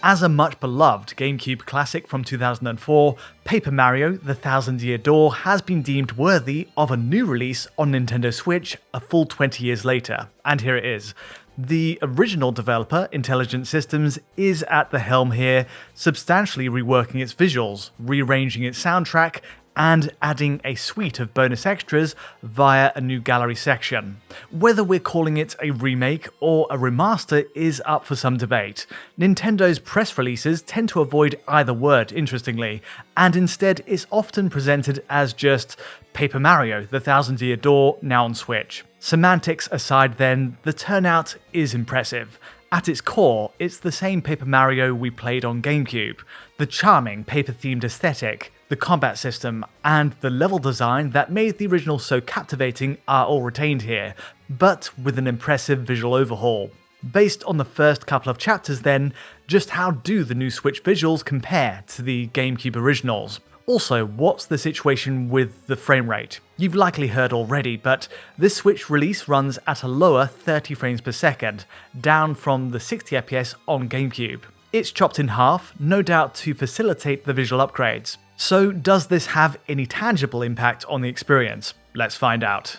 As a much beloved GameCube classic from 2004, Paper Mario: The Thousand Year Door has been deemed worthy of a new release on Nintendo Switch a full 20 years later, and here it is. The original developer, Intelligent Systems, is at the helm here, substantially reworking its visuals, rearranging its soundtrack, and adding a suite of bonus extras via a new gallery section. Whether we're calling it a remake or a remaster is up for some debate. Nintendo's press releases tend to avoid either word, interestingly, and instead is often presented as just Paper Mario: The Thousand Year Door, now on Switch. Semantics aside then, the turnout is impressive. At its core, it's the same Paper Mario we played on GameCube. The charming paper-themed aesthetic, the combat system, and the level design that made the original so captivating are all retained here, but with an impressive visual overhaul. Based on the first couple of chapters then, just how do the new Switch visuals compare to the GameCube originals? Also, what's the situation with the frame rate? You've likely heard already, but this Switch release runs at a lower 30 frames per second, down from the 60 FPS on GameCube. It's chopped in half, no doubt to facilitate the visual upgrades. So does this have any tangible impact on the experience? Let's find out.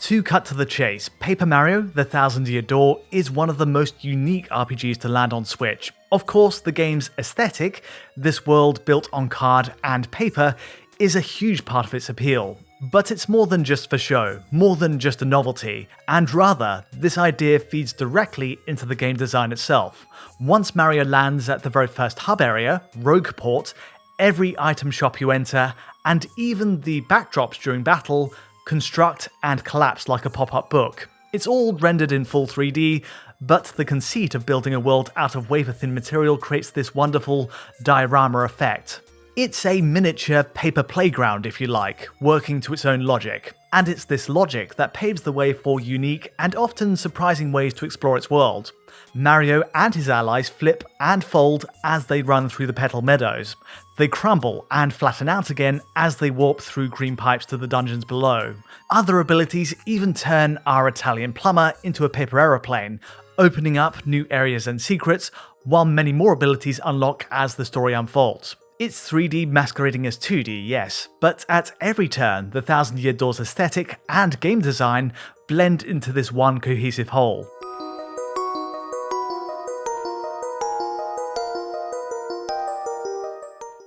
To cut to the chase, Paper Mario: The Thousand Year Door is one of the most unique RPGs to land on Switch. Of course, the game's aesthetic, this world built on card and paper, is a huge part of its appeal. But it's more than just for show, more than just a novelty, and rather, this idea feeds directly into the game design itself. Once Mario lands at the very first hub area, Rogueport, every item shop you enter, and even the backdrops during battle, construct and collapse like a pop-up book. It's all rendered in full 3D, but the conceit of building a world out of wafer-thin material creates this wonderful diorama effect. It's a miniature paper playground, if you like, working to its own logic. And it's this logic that paves the way for unique and often surprising ways to explore its world. Mario and his allies flip and fold as they run through the petal meadows. They crumble and flatten out again as they warp through green pipes to the dungeons below. Other abilities even turn our Italian plumber into a paper aeroplane, opening up new areas and secrets, while many more abilities unlock as the story unfolds. It's 3D masquerading as 2D, yes, but at every turn, the Thousand Year Door's aesthetic and game design blend into this one cohesive whole.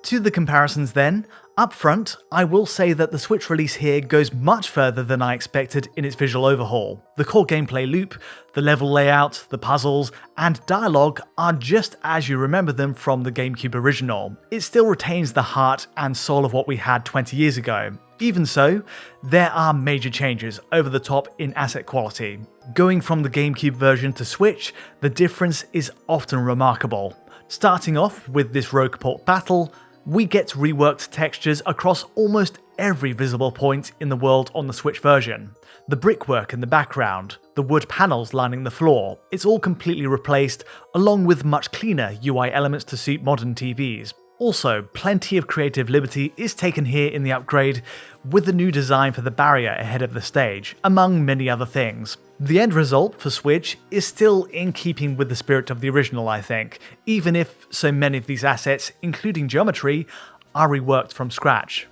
To the comparisons then, up front, I will say that the Switch release here goes much further than I expected in its visual overhaul. The core gameplay loop, the level layout, the puzzles, and dialogue are just as you remember them from the GameCube original. It still retains the heart and soul of what we had 20 years ago. Even so, there are major changes over the top in asset quality. Going from the GameCube version to Switch, the difference is often remarkable. Starting off with this Rogueport battle, we get reworked textures across almost every visible point in the world on the Switch version. The brickwork in the background, the wood panels lining the floor, it's all completely replaced, along with much cleaner UI elements to suit modern TVs. Also, plenty of creative liberty is taken here in the upgrade, with the new design for the barrier ahead of the stage, among many other things. The end result for Switch is still in keeping with the spirit of the original, I think, even if so many of these assets, including geometry, are reworked from scratch.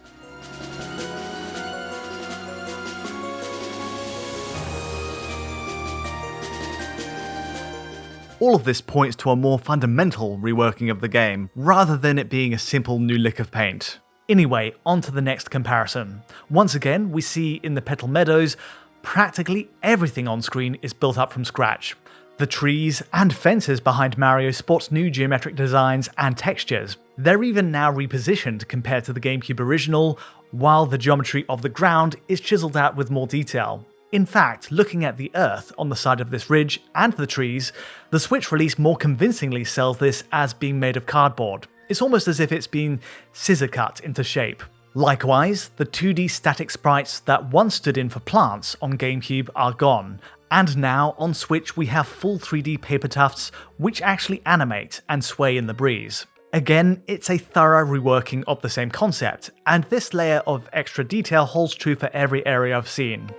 All of this points to a more fundamental reworking of the game, rather than it being a simple new lick of paint. Anyway, on to the next comparison. Once again, we see in the Petal Meadows, practically everything on screen is built up from scratch. The trees and fences behind Mario sport new geometric designs and textures. They're even now repositioned compared to the GameCube original, while the geometry of the ground is chiseled out with more detail. In fact, looking at the earth on the side of this ridge and the trees, the Switch release more convincingly sells this as being made of cardboard. It's almost as if it's been scissor cut into shape. Likewise, the 2D static sprites that once stood in for plants on GameCube are gone, and now on Switch we have full 3D paper tufts which actually animate and sway in the breeze. Again, it's a thorough reworking of the same concept, and this layer of extra detail holds true for every area I've seen.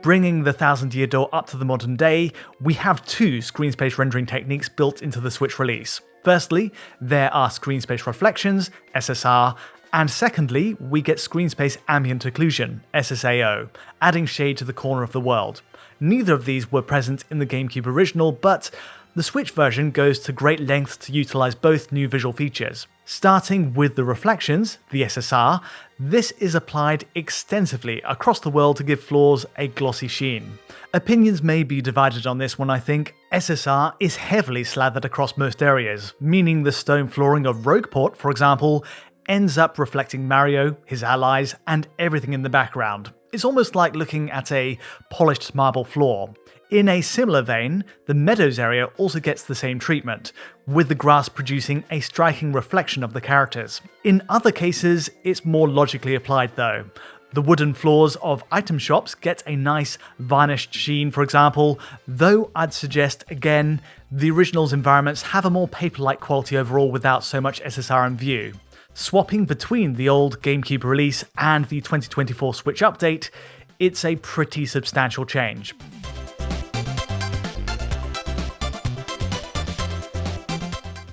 Bringing the Thousand Year Door up to the modern day, we have two screen space rendering techniques built into the Switch release. Firstly, there are screen space reflections, SSR, and secondly, we get screen space ambient occlusion, SSAO, adding shade to the corner of the world. Neither of these were present in the GameCube original, but the Switch version goes to great lengths to utilize both new visual features. Starting with the reflections, the SSR, this is applied extensively across the world to give floors a glossy sheen. Opinions may be divided on this one, I think. SSR is heavily slathered across most areas, meaning the stone flooring of Rogueport, for example, ends up reflecting Mario, his allies, and everything in the background. It's almost like looking at a polished marble floor. In a similar vein, the Meadows area also gets the same treatment, with the grass producing a striking reflection of the characters. In other cases, it's more logically applied though. The wooden floors of item shops get a nice varnished sheen, for example, though I'd suggest, again, the original's environments have a more paper-like quality overall without so much SSR in view. Swapping between the old GameCube release and the 2024 Switch update, it's a pretty substantial change.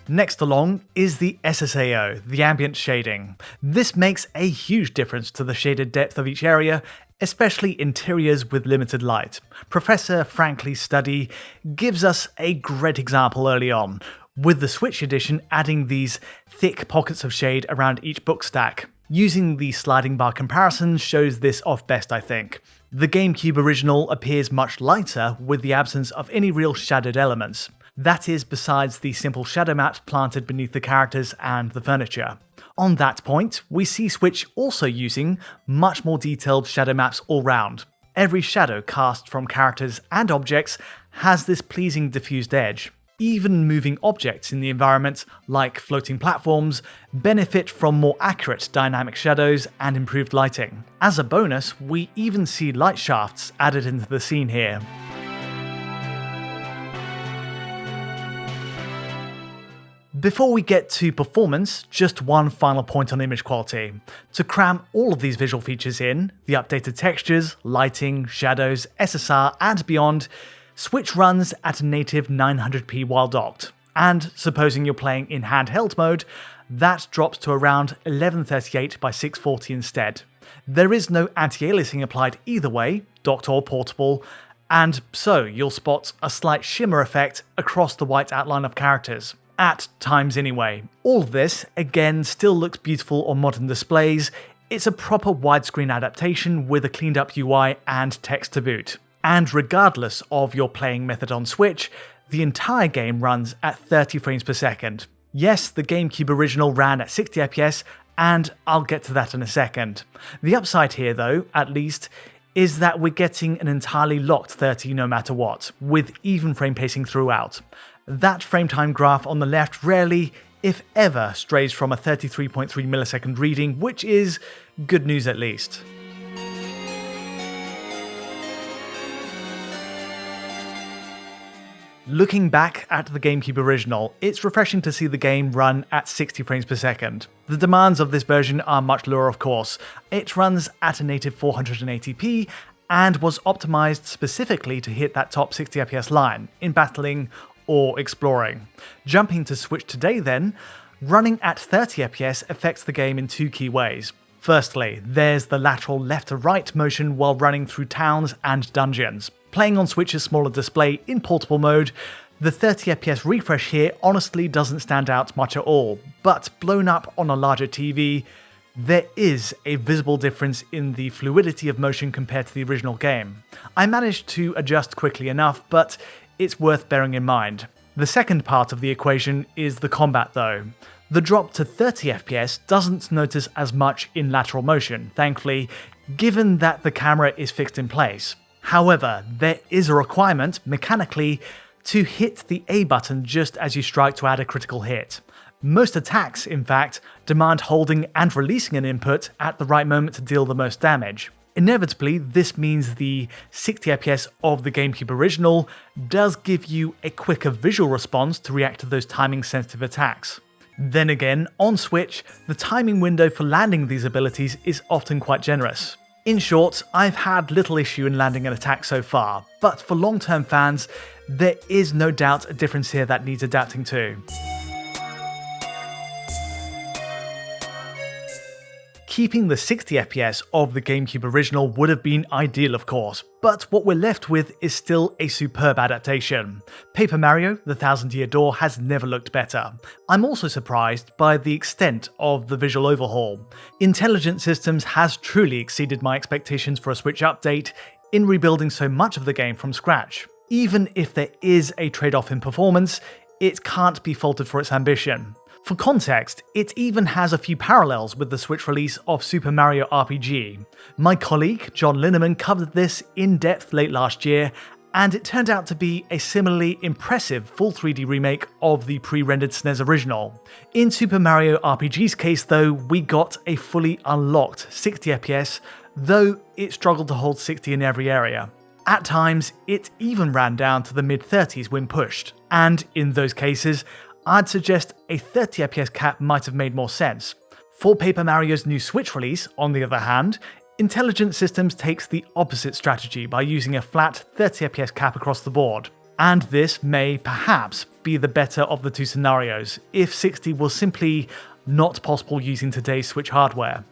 Next along is the SSAO, the ambient shading. This makes a huge difference to the shaded depth of each area, especially interiors with limited light. Professor Frankly's study gives us a great example early on, with the Switch edition adding these thick pockets of shade around each book stack. Using the sliding bar comparison shows this off best, I think. The GameCube original appears much lighter with the absence of any real shadowed elements. That is, besides the simple shadow maps planted beneath the characters and the furniture. On that point, we see Switch also using much more detailed shadow maps all round. Every shadow cast from characters and objects has this pleasing diffused edge. Even moving objects in the environment, like floating platforms, benefit from more accurate dynamic shadows and improved lighting. As a bonus, we even see light shafts added into the scene here. Before we get to performance, just one final point on image quality. To cram all of these visual features in, the updated textures, lighting, shadows, SSR, and beyond, Switch runs at a native 900p while docked, and supposing you're playing in handheld mode, that drops to around 1138 by 640 instead. There is no anti-aliasing applied either way, docked or portable, and so you'll spot a slight shimmer effect across the white outline of characters. At times anyway. All of this, again, still looks beautiful on modern displays. It's a proper widescreen adaptation with a cleaned up UI and text to boot. And regardless of your playing method on Switch, the entire game runs at 30 frames per second. Yes, the GameCube original ran at 60 FPS, and I'll get to that in a second. The upside here though, at least, is that we're getting an entirely locked 30 no matter what, with even frame pacing throughout. That frame time graph on the left rarely, if ever, strays from a 33.3 millisecond reading, which is good news at least. Looking back at the GameCube original, it's refreshing to see the game run at 60 frames per second. The demands of this version are much lower, of course. It runs at a native 480p and was optimized specifically to hit that top 60 FPS line in battling or exploring. Jumping to Switch today then, running at 30 FPS affects the game in two key ways. Firstly, there's the lateral left to right motion while running through towns and dungeons. Playing on Switch's smaller display in portable mode, the 30 FPS refresh here honestly doesn't stand out much at all, but blown up on a larger TV, there is a visible difference in the fluidity of motion compared to the original game. I managed to adjust quickly enough, but it's worth bearing in mind. The second part of the equation is the combat though. The drop to 30 FPS doesn't notice as much in lateral motion, thankfully, given that the camera is fixed in place. However, there is a requirement, mechanically, to hit the A button just as you strike to add a critical hit. Most attacks, in fact, demand holding and releasing an input at the right moment to deal the most damage. Inevitably, this means the 60 FPS of the GameCube original does give you a quicker visual response to react to those timing-sensitive attacks. Then again, on Switch, the timing window for landing these abilities is often quite generous. In short, I've had little issue in landing an attack so far, but for long-term fans, there is no doubt a difference here that needs adapting to. Keeping the 60 FPS of the GameCube original would have been ideal, of course, but what we're left with is still a superb adaptation. Paper Mario: The Thousand Year Door has never looked better. I'm also surprised by the extent of the visual overhaul. Intelligent Systems has truly exceeded my expectations for a Switch update in rebuilding so much of the game from scratch. Even if there is a trade-off in performance, it can't be faulted for its ambition. For context, it even has a few parallels with the Switch release of Super Mario RPG. My colleague, John Linneman, covered this in depth late last year, and it turned out to be a similarly impressive full 3D remake of the pre-rendered SNES original. In Super Mario RPG's case though, we got a fully unlocked 60 FPS, though it struggled to hold 60 in every area. At times, it even ran down to the mid-30s when pushed, and in those cases, I'd suggest a 30 FPS cap might have made more sense. For Paper Mario's new Switch release, on the other hand, Intelligent Systems takes the opposite strategy by using a flat 30 FPS cap across the board. And this may, perhaps, be the better of the two scenarios, if 60 was simply not possible using today's Switch hardware.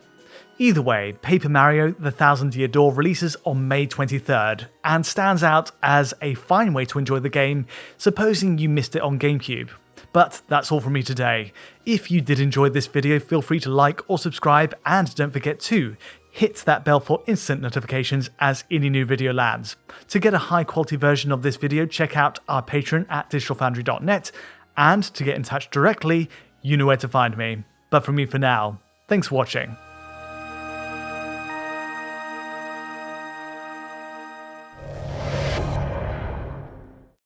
Either way, Paper Mario: The Thousand Year Door releases on May 23rd, and stands out as a fine way to enjoy the game, supposing you missed it on GameCube. But that's all from me today. If you did enjoy this video, feel free to like or subscribe, and don't forget to hit that bell for instant notifications as any new video lands. To get a high quality version of this video, check out our Patreon at digitalfoundry.net, and to get in touch directly, you know where to find me. But from me for now, thanks for watching.